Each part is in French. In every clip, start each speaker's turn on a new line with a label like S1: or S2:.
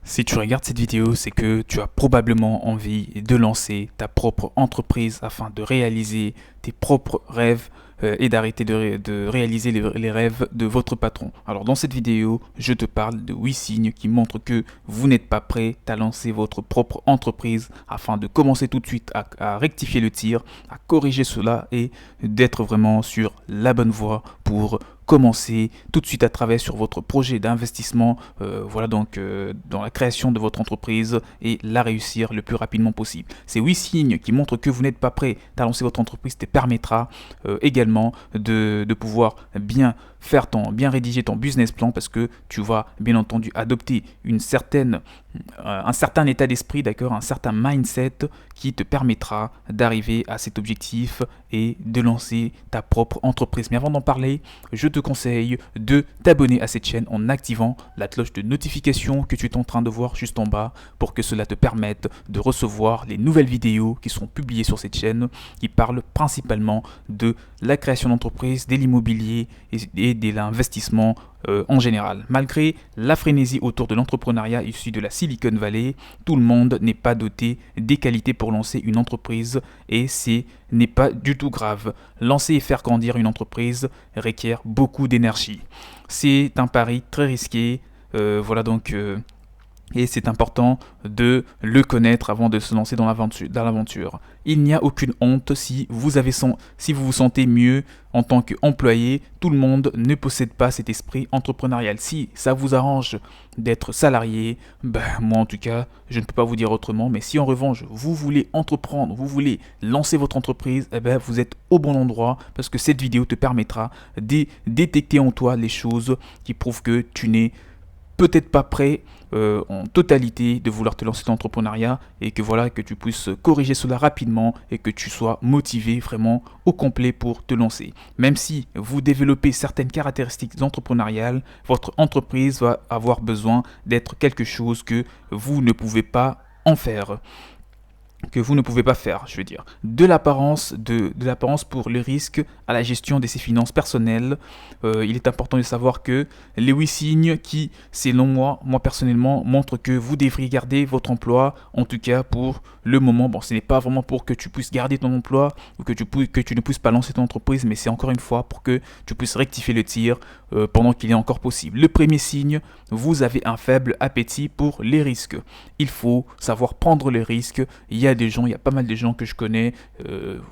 S1: Si tu regardes cette vidéo, c'est que tu as probablement envie de lancer ta propre entreprise afin de réaliser tes propres rêves et d'arrêter de réaliser les rêves de votre patron. Alors dans cette vidéo, je te parle de 8 signes qui montrent que vous n'êtes pas prêt à lancer votre propre entreprise afin de commencer tout de suite à rectifier le tir, à corriger cela et d'être vraiment sur la bonne voie pour commencer tout de suite à travailler sur votre projet d'investissement, dans la création de votre entreprise et la réussir le plus rapidement possible. Ces 8 signes qui montrent que vous n'êtes pas prêt à lancer votre entreprise te permettra également de pouvoir bien rédiger ton business plan parce que tu vas bien entendu adopter un certain état d'esprit, d'accord, un certain mindset qui te permettra d'arriver à cet objectif et de lancer ta propre entreprise. Mais avant d'en parler, je te conseille de t'abonner à cette chaîne en activant la cloche de notification que tu es en train de voir juste en bas pour que cela te permette de recevoir les nouvelles vidéos qui sont publiées sur cette chaîne qui parlent principalement de la création d'entreprise, de l'immobilier et de l'investissement en général. Malgré la frénésie autour de l'entrepreneuriat issu de la Silicon Valley, tout le monde n'est pas doté des qualités pour lancer une entreprise et n'est pas du tout grave. Lancer et faire grandir une entreprise requiert beaucoup d'énergie. C'est un pari très risqué. Et c'est important de le connaître avant de se lancer dans l'aventure. Il n'y a aucune honte si si vous vous sentez mieux en tant qu'employé. Tout le monde ne possède pas cet esprit entrepreneurial. Si ça vous arrange d'être salarié, moi en tout cas, je ne peux pas vous dire autrement. Mais si en revanche, vous voulez entreprendre, vous voulez lancer votre entreprise, vous êtes au bon endroit parce que cette vidéo te permettra de détecter en toi les choses qui prouvent que tu n'es peut-être pas prêt en totalité de vouloir te lancer dans l'entrepreneuriat et que tu puisses corriger cela rapidement et que tu sois motivé vraiment au complet pour te lancer. Même si vous développez certaines caractéristiques entrepreneuriales, votre entreprise va avoir besoin d'être quelque chose que vous ne pouvez pas en faire. Que vous ne pouvez pas faire, je veux dire. De l'apparence pour le risque à la gestion de ses finances personnelles. Il est important de savoir que les 8 signes qui, selon moi personnellement, montrent que vous devriez garder votre emploi, en tout cas pour le moment. Bon, ce n'est pas vraiment pour que tu puisses garder ton emploi ou que tu ne puisses pas lancer ton entreprise, mais c'est encore une fois pour que tu puisses rectifier le tir pendant qu'il est encore possible. Le premier signe, vous avez un faible appétit pour les risques. Il faut savoir prendre les risques. Il y a pas mal de gens que je connais,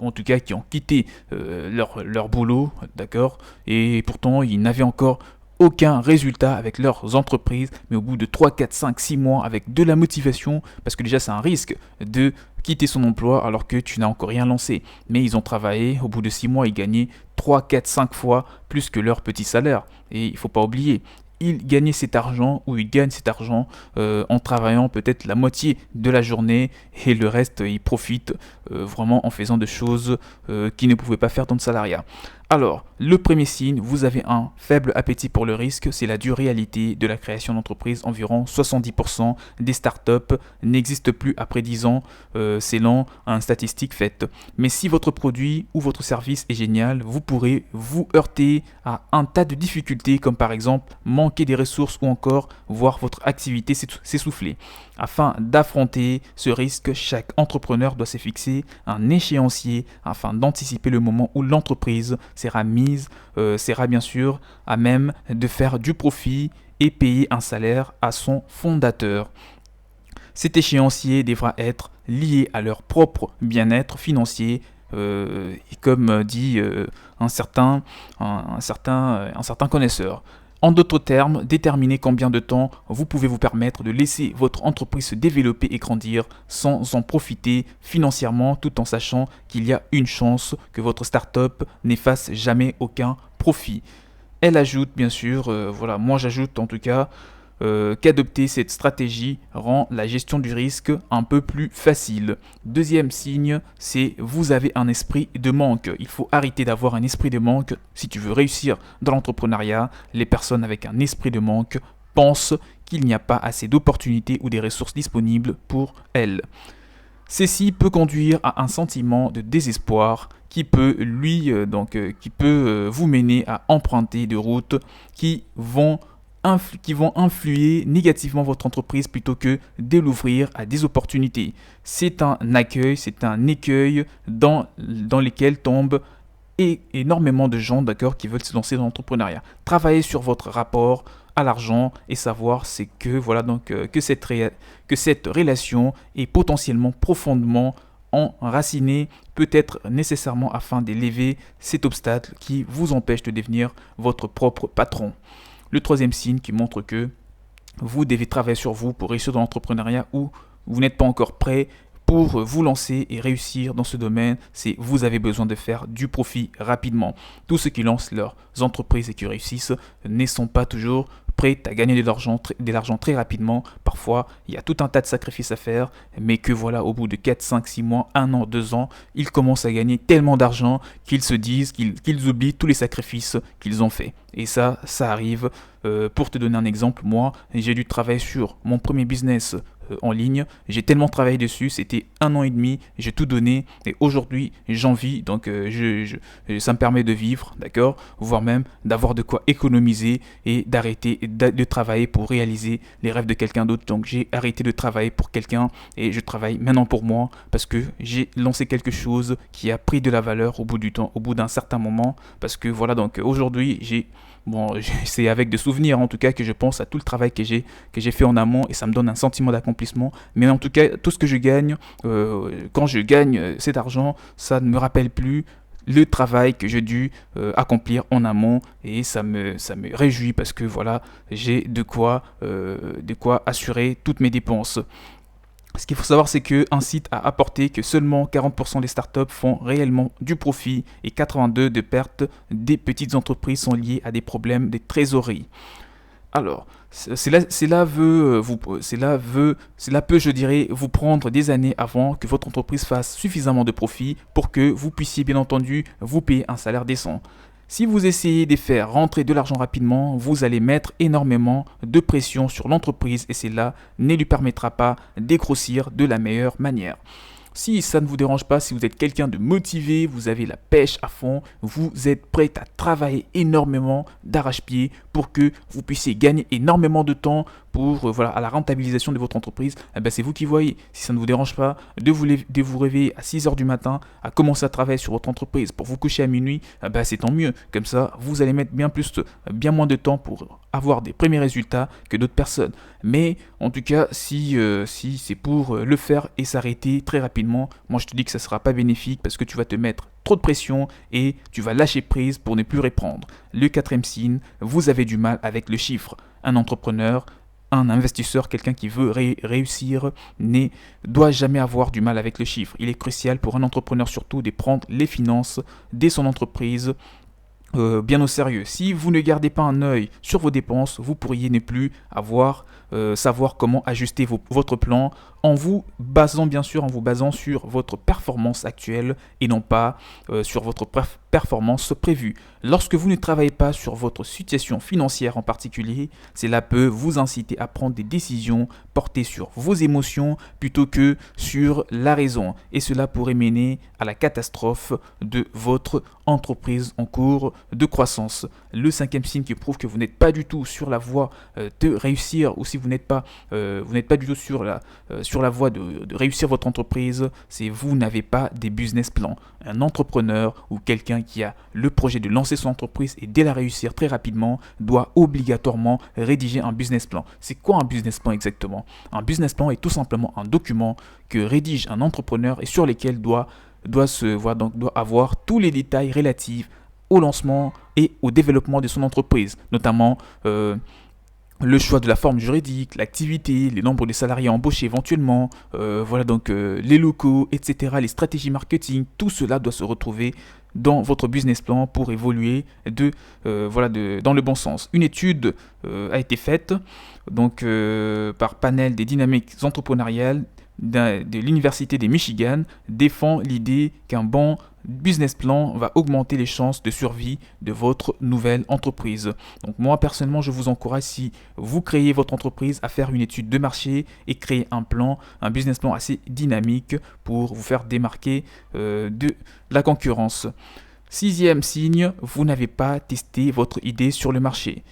S1: en tout cas qui ont quitté leur boulot, d'accord, et pourtant ils n'avaient encore aucun résultat avec leurs entreprises, mais au bout de 3, 4, 5, 6 mois avec de la motivation, parce que déjà c'est un risque de quitter son emploi alors que tu n'as encore rien lancé, mais ils ont travaillé, au bout de 6 mois ils gagnaient 3, 4, 5 fois plus que leur petit salaire, et il ne faut pas oublier, ils gagnent cet argent en travaillant peut-être la moitié de la journée et le reste ils profitent vraiment en faisant des choses qu'ils ne pouvaient pas faire dans le salariat. Alors, le premier signe, vous avez un faible appétit pour le risque, c'est la dure réalité de la création d'entreprise. Environ 70% des startups n'existent plus après 10 ans, selon une statistique faite. Mais si votre produit ou votre service est génial, vous pourrez vous heurter à un tas de difficultés comme par exemple manquer des ressources ou encore voir votre activité s'essouffler. Afin d'affronter ce risque, chaque entrepreneur doit se fixer un échéancier afin d'anticiper le moment où l'entreprise sera bien sûr à même de faire du profit et payer un salaire à son fondateur. Cet échéancier devra être lié à leur propre bien-être financier, comme dit un certain connaisseur. En d'autres termes, déterminez combien de temps vous pouvez vous permettre de laisser votre entreprise se développer et grandir sans en profiter financièrement tout en sachant qu'il y a une chance que votre startup n'efface jamais aucun profit. Elle ajoute bien sûr, moi j'ajoute en tout cas qu'adopter cette stratégie rend la gestion du risque un peu plus facile. Deuxième signe, c'est vous avez un esprit de manque. Il faut arrêter d'avoir un esprit de manque. Si tu veux réussir dans l'entrepreneuriat, les personnes avec un esprit de manque pensent qu'il n'y a pas assez d'opportunités ou des ressources disponibles pour elles. Ceci peut conduire à un sentiment de désespoir qui peut vous mener à emprunter des routes qui vont qui vont influer négativement votre entreprise plutôt que de l'ouvrir à des opportunités. C'est un écueil dans lequel tombent énormément de gens, d'accord, qui veulent se lancer dans l'entrepreneuriat. Travaillez sur votre rapport à l'argent et savoir c'est que voilà donc que cette relation est potentiellement profondément enracinée, peut-être nécessairement afin d'élever cet obstacle qui vous empêche de devenir votre propre patron. Le troisième signe qui montre que vous devez travailler sur vous pour réussir dans l'entrepreneuriat ou vous n'êtes pas encore prêt pour vous lancer et réussir dans ce domaine, c'est vous avez besoin de faire du profit rapidement. Tous ceux qui lancent leurs entreprises et qui réussissent ne sont pas toujours prêts à gagner de l'argent très rapidement. Parfois, il y a tout un tas de sacrifices à faire, mais que voilà, au bout de 4, 5, 6 mois, 1 an, 2 ans, ils commencent à gagner tellement d'argent qu'ils se disent qu'ils oublient tous les sacrifices qu'ils ont faits. Et ça arrive. Pour te donner un exemple, moi, j'ai dû travailler sur mon premier business en ligne. J'ai tellement travaillé dessus, c'était 1 an et demi, j'ai tout donné et aujourd'hui j'en vis, donc ça me permet de vivre, d'accord, voire même d'avoir de quoi économiser et d'arrêter de travailler pour réaliser les rêves de quelqu'un d'autre. Donc j'ai arrêté de travailler pour quelqu'un et je travaille maintenant pour moi parce que j'ai lancé quelque chose qui a pris de la valeur au bout du temps, au bout d'un certain moment, parce que voilà, donc aujourd'hui c'est avec des souvenirs en tout cas que je pense à tout le travail que j'ai fait en amont et ça me donne un sentiment d'accomplissement. Mais en tout cas, tout ce que je gagne, quand je gagne cet argent, ça ne me rappelle plus le travail que j'ai dû accomplir en amont et ça me réjouit parce que voilà, j'ai de quoi assurer toutes mes dépenses. Ce qu'il faut savoir, c'est qu'un site a apporté que seulement 40% des startups font réellement du profit et 82% de pertes des petites entreprises sont liées à des problèmes de trésorerie. Alors, cela peut, je dirais, vous prendre des années avant que votre entreprise fasse suffisamment de profit pour que vous puissiez bien entendu vous payer un salaire décent. Si vous essayez de faire rentrer de l'argent rapidement, vous allez mettre énormément de pression sur l'entreprise et cela ne lui permettra pas de grossir de la meilleure manière. Si ça ne vous dérange pas, si vous êtes quelqu'un de motivé, vous avez la pêche à fond, vous êtes prêt à travailler énormément d'arrache-pied pour que vous puissiez gagner énormément de temps pour à la rentabilisation de votre entreprise, c'est vous qui voyez. Si ça ne vous dérange pas de vous réveiller à 6 heures du matin, à commencer à travailler sur votre entreprise pour vous coucher à minuit, c'est tant mieux. Comme ça, vous allez mettre bien moins de temps pour avoir des premiers résultats que d'autres personnes. Mais en tout cas, si c'est pour le faire et s'arrêter très rapidement, moi je te dis que ça ne sera pas bénéfique parce que tu vas te mettre trop de pression et tu vas lâcher prise pour ne plus reprendre. Le quatrième signe, vous avez du mal avec le chiffre. Un entrepreneur, un investisseur, quelqu'un qui veut réussir, ne doit jamais avoir du mal avec le chiffre. Il est crucial pour un entrepreneur surtout de prendre les finances de son entreprise bien au sérieux. Si vous ne gardez pas un œil sur vos dépenses, vous pourriez ne plus savoir comment ajuster votre plan en vous basant sur votre performance actuelle et non pas sur votre performance prévue. Lorsque vous ne travaillez pas sur votre situation financière en particulier, cela peut vous inciter à prendre des décisions portées sur vos émotions plutôt que sur la raison. Et cela pourrait mener à la catastrophe de votre entreprise en cours de croissance. Le cinquième signe qui prouve que vous n'êtes pas du tout sur la voie de réussir ou si vous n'êtes pas du tout sur la voie de réussir votre entreprise, c'est vous n'avez pas des business plans. Un entrepreneur ou quelqu'un qui a le projet de lancer son entreprise et de la réussir très rapidement doit obligatoirement rédiger un business plan. C'est quoi un business plan exactement? Un business plan est tout simplement un document que rédige un entrepreneur et sur lequel doit avoir tous les détails relatifs au lancement et au développement de son entreprise, notamment le choix de la forme juridique, l'activité, les nombres de salariés embauchés éventuellement, les locaux, etc., les stratégies marketing, tout cela doit se retrouver dans votre business plan pour évoluer dans le bon sens. Une étude a été faite par panel des dynamiques entrepreneuriales de l'Université des Michigan défend l'idée qu'un bon business plan va augmenter les chances de survie de votre nouvelle entreprise. Donc moi personnellement je vous encourage, si vous créez votre entreprise, à faire une étude de marché et créer un business plan assez dynamique pour vous faire démarquer de la concurrence. Sixième signe, vous n'avez pas testé votre idée sur le marché.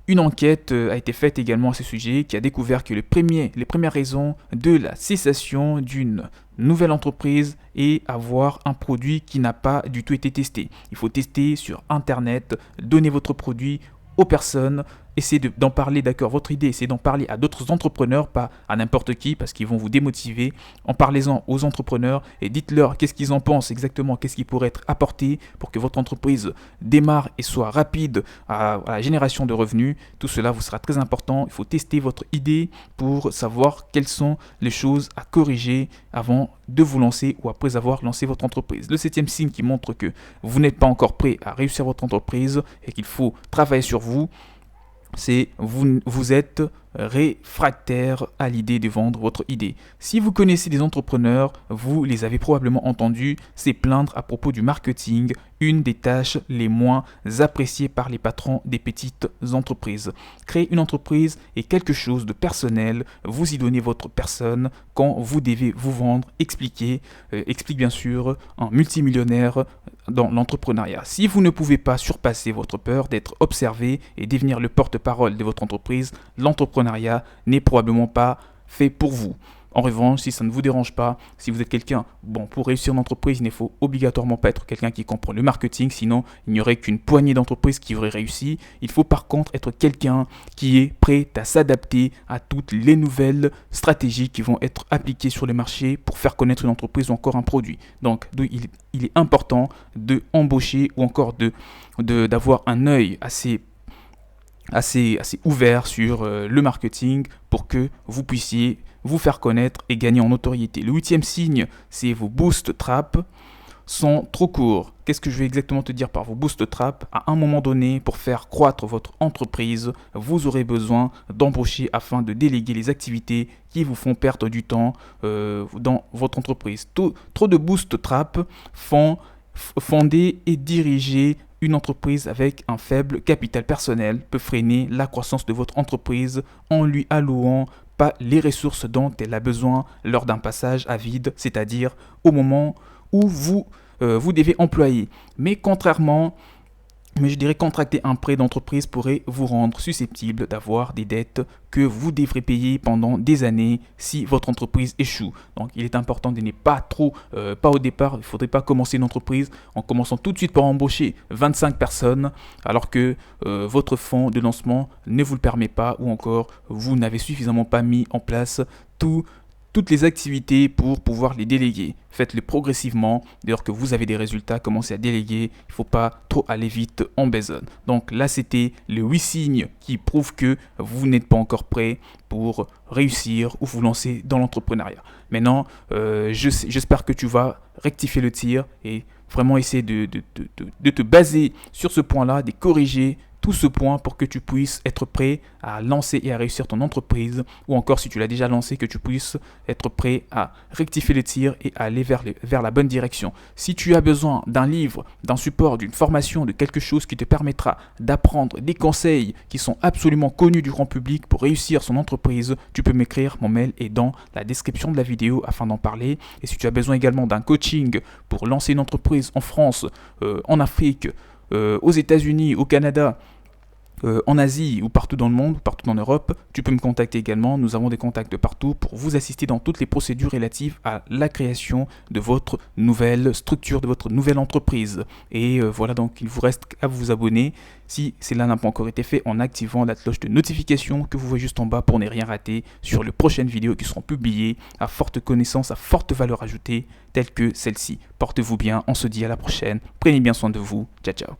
S1: Une enquête a été faite également à ce sujet qui a découvert que les premières raisons de la cessation d'une nouvelle entreprise est avoir un produit qui n'a pas du tout été testé. Il faut tester sur Internet, donner votre produit aux personnes, essayez d'en parler, d'accord, votre idée, essayez d'en parler à d'autres entrepreneurs, pas à n'importe qui, parce qu'ils vont vous démotiver. En parlez-en aux entrepreneurs et dites-leur qu'est-ce qu'ils en pensent exactement, qu'est-ce qui pourrait être apporté pour que votre entreprise démarre et soit rapide à la génération de revenus. Tout cela vous sera très important. Il faut tester votre idée pour savoir quelles sont les choses à corriger avant de vous lancer ou après avoir lancé votre entreprise. Le 7e signe qui montre que vous n'êtes pas encore prêt à réussir votre entreprise et qu'il faut travailler sur vous, c'est vous êtes réfractaire à l'idée de vendre votre idée. Si vous connaissez des entrepreneurs, vous les avez probablement entendus se plaindre à propos du marketing, une des tâches les moins appréciées par les patrons des petites entreprises. Créer une entreprise est quelque chose de personnel, vous y donnez votre personne quand vous devez vous vendre, explique bien sûr un multimillionnaire dans l'entrepreneuriat. Si vous ne pouvez pas surpasser votre peur d'être observé et devenir le porte-parole de votre entreprise, l'entrepreneuriat n'est probablement pas fait pour vous. En revanche, si ça ne vous dérange pas, si vous êtes quelqu'un, pour réussir une entreprise, il ne faut obligatoirement pas être quelqu'un qui comprend le marketing, sinon il n'y aurait qu'une poignée d'entreprises qui auraient réussi. Il faut par contre être quelqu'un qui est prêt à s'adapter à toutes les nouvelles stratégies qui vont être appliquées sur le marché pour faire connaître une entreprise ou encore un produit. Donc, il est important de embaucher ou encore d'avoir un œil assez ouvert sur le marketing pour que vous puissiez vous faire connaître et gagner en notoriété. Le 8e signe, c'est vos boost traps sont trop courts. Qu'est-ce que je vais exactement te dire par vos boost traps? À un moment donné, pour faire croître votre entreprise, vous aurez besoin d'embaucher afin de déléguer les activités qui vous font perdre du temps dans votre entreprise. Trop de boost traps fonder et diriger une entreprise avec un faible capital personnel peut freiner la croissance de votre entreprise en lui allouant pas les ressources dont elle a besoin lors d'un passage à vide, c'est-à-dire au moment où vous devez employer. Mais je dirais contracter un prêt d'entreprise pourrait vous rendre susceptible d'avoir des dettes que vous devrez payer pendant des années si votre entreprise échoue. Donc il est important de ne pas au départ, il ne faudrait pas commencer une entreprise en commençant tout de suite par embaucher 25 personnes alors que votre fonds de lancement ne vous le permet pas ou encore vous n'avez suffisamment pas mis en place toutes les activités pour pouvoir les déléguer. Faites-le progressivement. Dès lors que vous avez des résultats, commencez à déléguer. Il ne faut pas trop aller vite en besogne. Donc là, c'était les 8 signes qui prouvent que vous n'êtes pas encore prêt pour réussir ou vous lancer dans l'entrepreneuriat. Maintenant, j'espère que tu vas rectifier le tir et vraiment essayer de te baser sur ce point-là, de corriger tout ce point pour que tu puisses être prêt à lancer et à réussir ton entreprise, ou encore si tu l'as déjà lancé, que tu puisses être prêt à rectifier le tir et à aller vers la bonne direction. Si tu as besoin d'un livre, d'un support, d'une formation, de quelque chose qui te permettra d'apprendre des conseils qui sont absolument connus du grand public pour réussir son entreprise, tu peux m'écrire, mon mail est dans la description de la vidéo afin d'en parler. Et si tu as besoin également d'un coaching pour lancer une entreprise en France, en Afrique, aux États-Unis, au Canada, en Asie ou partout dans le monde, partout en Europe, tu peux me contacter également. Nous avons des contacts de partout pour vous assister dans toutes les procédures relatives à la création de votre nouvelle structure, de votre nouvelle entreprise. Et voilà, donc il vous reste à vous abonner si cela n'a pas encore été fait en activant la cloche de notification que vous voyez juste en bas pour ne rien rater sur les prochaines vidéos qui seront publiées à forte connaissance, à forte valeur ajoutée, telles que celle-ci. Portez-vous bien, on se dit à la prochaine. Prenez bien soin de vous. Ciao, ciao.